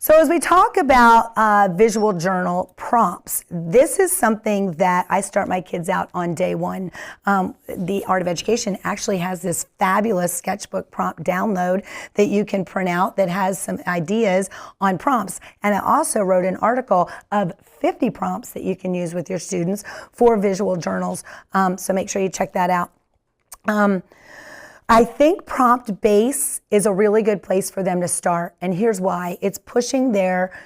So as we talk about visual journal prompts, this is something that I start my kids out on day one. The Art of Education actually has this fabulous sketchbook prompt download that you can print out that has some ideas on prompts. And I also wrote an article of 50 prompts that you can use with your students for visual journals. So make sure you check that out. I think prompt base is a really good place for them to start, and here's why. It's pushing their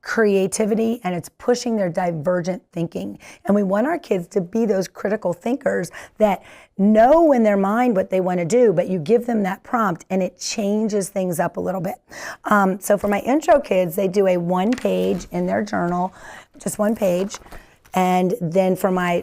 creativity and it's pushing their divergent thinking. And we want our kids to be those critical thinkers that know in their mind what they want to do, but you give them that prompt and it changes things up a little bit. So for my intro kids, they do a 1 page in their journal, just 1 page. And then for my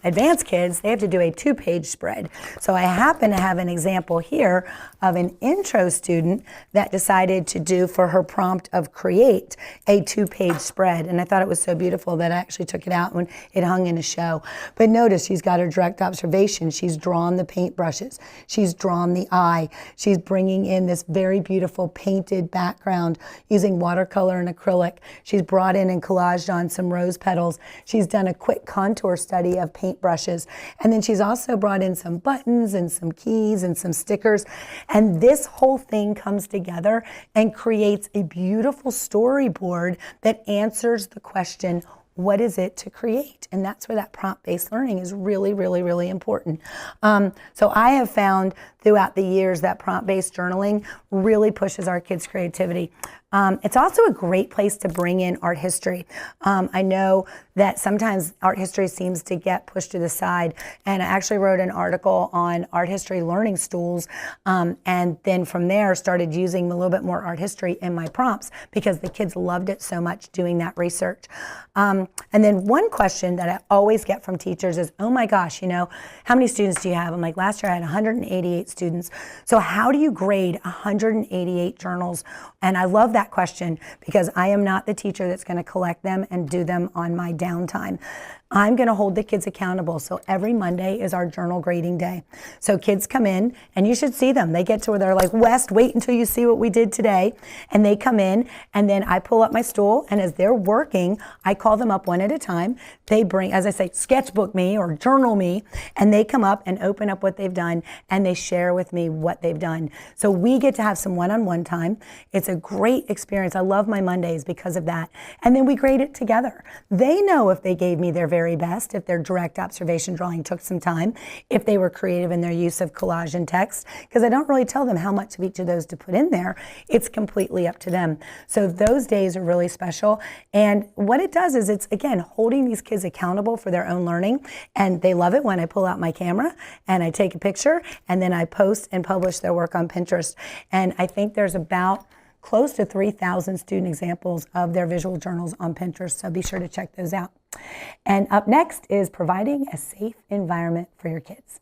advanced kids, they have to do a 2-page spread. So I happen to have an example here of an intro student that decided to do for her prompt of create a 2-page spread. And I thought it was so beautiful that I actually took it out when it hung in a show. But notice she's got her direct observation. She's drawn the paint brushes. She's drawn the eye. She's bringing in this very beautiful painted background using watercolor and acrylic. She's brought in and collaged on some rose petals. She's done a quick contour study of paint brushes. And then she's also brought in some buttons and some keys and some stickers. And this whole thing comes together and creates a beautiful storyboard that answers the question, what is it to create? And that's where that prompt-based learning is really, really, really important. So I have found throughout the years that prompt-based journaling really pushes our kids' creativity. It's also a great place to bring in art history. I know that sometimes art history seems to get pushed to the side, and I actually wrote an article on art history learning stools, and then from there started using a little bit more art history in my prompts because the kids loved it so much doing that research. And then one question that I always get from teachers is, oh my gosh, you know, how many students do you have? I'm like, last year I had 188 students. So how do you grade 188 journals? And I love that question because I am not the teacher that's going to collect them and do them on my downtime. I'm going to hold the kids accountable. So every Monday is our journal grading day. So kids come in and you should see them. They get to where they're like, West, wait until you see what we did today. And they come in and then I pull up my stool, and as they're working, I call them up one at a time. They bring, as I say, sketchbook me or journal me, and they come up and open up what they've done and they share with me what they've done. So we get to have some one-on-one time. It's a great experience. I love my Mondays because of that. And then we grade it together. They know if they gave me their very best, if their direct observation drawing took some time, if they were creative in their use of collage and text, because I don't really tell them how much of each of those to put in there. It's completely up to them. So those days are really special. And what it does is it's, again, holding these kids accountable for their own learning. And they love it when I pull out my camera and I take a picture and then I post and publish their work on Pinterest. And I think there's about close to 3,000 student examples of their visual journals on Pinterest, so be sure to check those out. And up next is providing a safe environment for your kids.